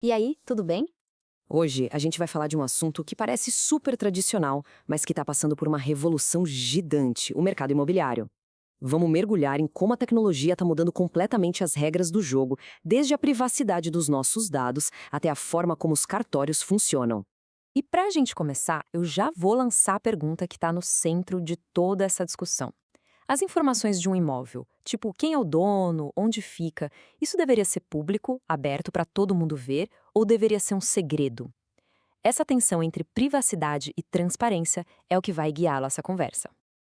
E aí, tudo bem? Hoje, a gente vai falar de um assunto que parece super tradicional, mas que está passando por uma revolução gigante: o mercado imobiliário. Vamos mergulhar em como a tecnologia está mudando completamente as regras do jogo, desde a privacidade dos nossos dados até a forma como os cartórios funcionam. E para a gente começar, eu já vou lançar a pergunta que está no centro de toda essa discussão. As informações de um imóvel, tipo quem é o dono, onde fica, isso deveria ser público, aberto para todo mundo ver, ou deveria ser um segredo? Essa tensão entre privacidade e transparência é o que vai guiar nossa conversa.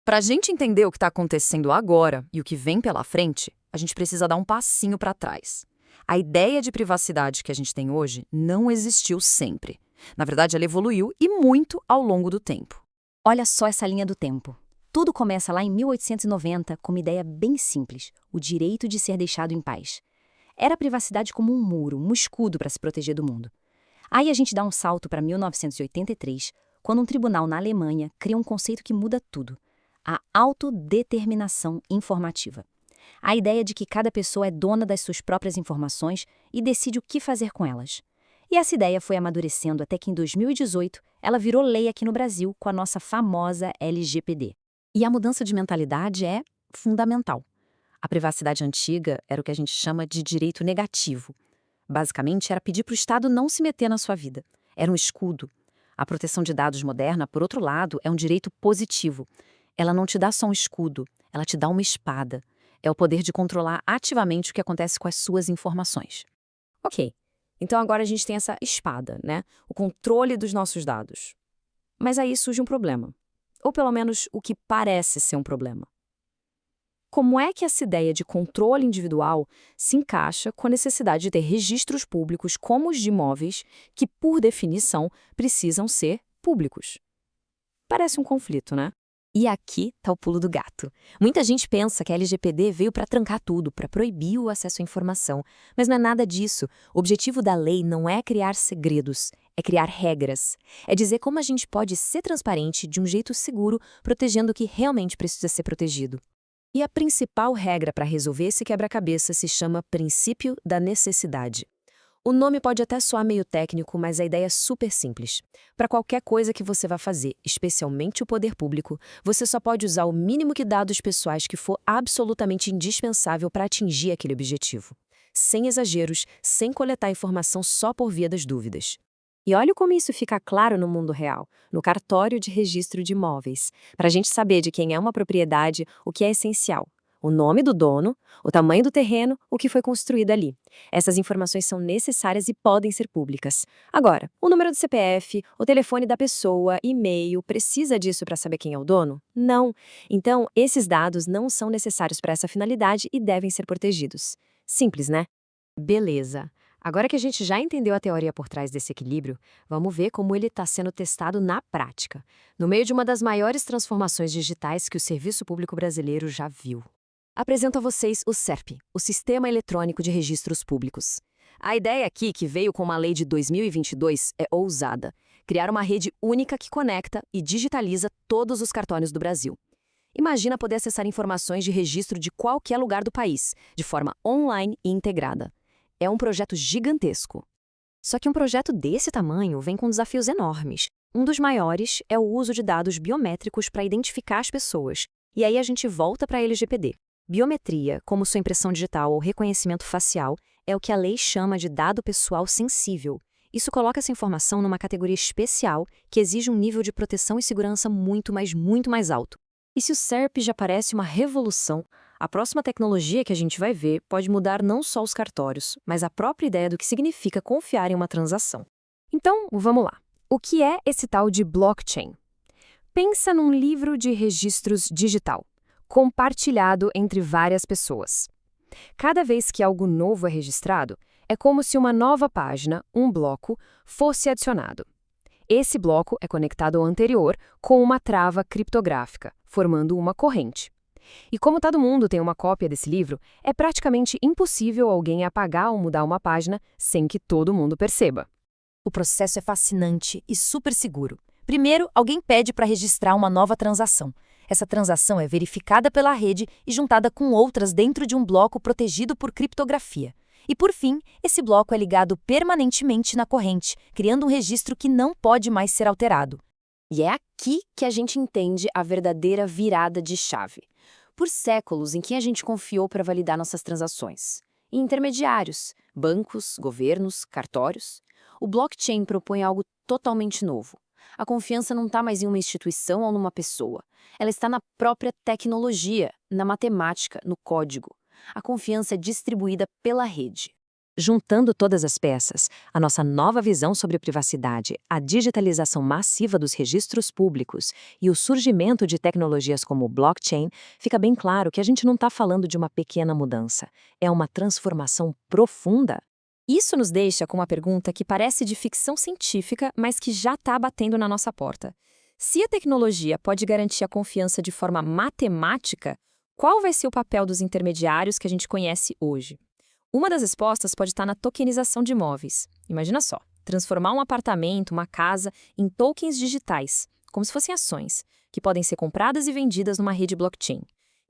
Para a gente entender o que está acontecendo agora e o que vem pela frente, a gente precisa dar um passinho para trás. A ideia de privacidade que a gente tem hoje não existiu sempre. Na verdade, ela evoluiu e muito ao longo do tempo. Olha só essa linha do tempo. Tudo começa lá em 1890 com uma ideia bem simples: o direito de ser deixado em paz. Era a privacidade como um muro, um escudo para se proteger do mundo. Aí a gente dá um salto para 1983, quando um tribunal na Alemanha cria um conceito que muda tudo: a autodeterminação informativa. A ideia de que cada pessoa é dona das suas próprias informações e decide o que fazer com elas. E essa ideia foi amadurecendo até que em 2018 ela virou lei aqui no Brasil com a nossa famosa LGPD. E a mudança de mentalidade é fundamental. A privacidade antiga era o que a gente chama de direito negativo. Basicamente, era pedir para o Estado não se meter na sua vida. Era um escudo. A proteção de dados moderna, por outro lado, é um direito positivo. Ela não te dá só um escudo, ela te dá uma espada. É o poder de controlar ativamente o que acontece com as suas informações. Ok, então agora a gente tem essa espada, né? O controle dos nossos dados. Mas aí surge um problema. Ou pelo menos o que parece ser um problema. Como é que essa ideia de controle individual se encaixa com a necessidade de ter registros públicos como os de imóveis, que, por definição, precisam ser públicos? Parece um conflito, né? E aqui está o pulo do gato. Muita gente pensa que a LGPD veio para trancar tudo, para proibir o acesso à informação. Mas não é nada disso. O objetivo da lei não é criar segredos, é criar regras. É dizer como a gente pode ser transparente de um jeito seguro, protegendo o que realmente precisa ser protegido. E a principal regra para resolver esse quebra-cabeça se chama princípio da necessidade. O nome pode até soar meio técnico, mas a ideia é super simples. Para qualquer coisa que você vá fazer, especialmente o poder público, você só pode usar o mínimo de dados pessoais que for absolutamente indispensável para atingir aquele objetivo. Sem exageros, sem coletar informação só por via das dúvidas. E olha como isso fica claro no mundo real, no cartório de registro de imóveis. Para a gente saber de quem é uma propriedade, o que é essencial: o nome do dono, o tamanho do terreno, o que foi construído ali. Essas informações são necessárias e podem ser públicas. Agora, o número do CPF, o telefone da pessoa, e-mail, precisa disso para saber quem é o dono? Não. Então, esses dados não são necessários para essa finalidade e devem ser protegidos. Simples, né? Beleza. Agora que a gente já entendeu a teoria por trás desse equilíbrio, vamos ver como ele está sendo testado na prática, no meio de uma das maiores transformações digitais que o Serviço Público Brasileiro já viu. Apresento a vocês o SERP, o Sistema Eletrônico de Registros Públicos. A ideia aqui, que veio com uma lei de 2022, é ousada: criar uma rede única que conecta e digitaliza todos os cartórios do Brasil. Imagina poder acessar informações de registro de qualquer lugar do país, de forma online e integrada. É um projeto gigantesco. Só que um projeto desse tamanho vem com desafios enormes. Um dos maiores é o uso de dados biométricos para identificar as pessoas. E aí a gente volta para a LGPD. Biometria, como sua impressão digital ou reconhecimento facial, é o que a lei chama de dado pessoal sensível. Isso coloca essa informação numa categoria especial que exige um nível de proteção e segurança muito mais alto. E se o SERP já parece uma revolução, a próxima tecnologia que a gente vai ver pode mudar não só os cartórios, mas a própria ideia do que significa confiar em uma transação. Então, vamos lá. O que é esse tal de blockchain? Pensa num livro de registros digital, compartilhado entre várias pessoas. Cada vez que algo novo é registrado, é como se uma nova página, um bloco, fosse adicionado. Esse bloco é conectado ao anterior com uma trava criptográfica, formando uma corrente. E como todo mundo tem uma cópia desse livro, é praticamente impossível alguém apagar ou mudar uma página sem que todo mundo perceba. O processo é fascinante e super seguro. Primeiro, alguém pede para registrar uma nova transação. Essa transação é verificada pela rede e juntada com outras dentro de um bloco protegido por criptografia. E por fim, esse bloco é ligado permanentemente na corrente, criando um registro que não pode mais ser alterado. E é aqui que a gente entende a verdadeira virada de chave. Por séculos, em quem a gente confiou para validar nossas transações? Em intermediários, bancos, governos, cartórios. O blockchain propõe algo totalmente novo. A confiança não está mais em uma instituição ou numa pessoa. Ela está na própria tecnologia, na matemática, no código. A confiança é distribuída pela rede. Juntando todas as peças, a nossa nova visão sobre privacidade, a digitalização massiva dos registros públicos e o surgimento de tecnologias como o blockchain, fica bem claro que a gente não está falando de uma pequena mudança. É uma transformação profunda. Isso nos deixa com uma pergunta que parece de ficção científica, mas que já está batendo na nossa porta. Se a tecnologia pode garantir a confiança de forma matemática, qual vai ser o papel dos intermediários que a gente conhece hoje? Uma das respostas pode estar na tokenização de imóveis. Imagina só, transformar um apartamento, uma casa, em tokens digitais, como se fossem ações, que podem ser compradas e vendidas numa rede blockchain.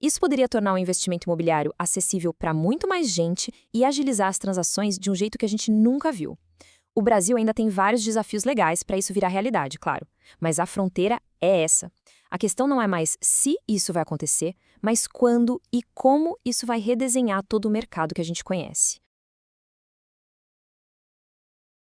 Isso poderia tornar o investimento imobiliário acessível para muito mais gente e agilizar as transações de um jeito que a gente nunca viu. O Brasil ainda tem vários desafios legais para isso virar realidade, claro, mas a fronteira é essa. A questão não é mais se isso vai acontecer, mas quando e como isso vai redesenhar todo o mercado que a gente conhece.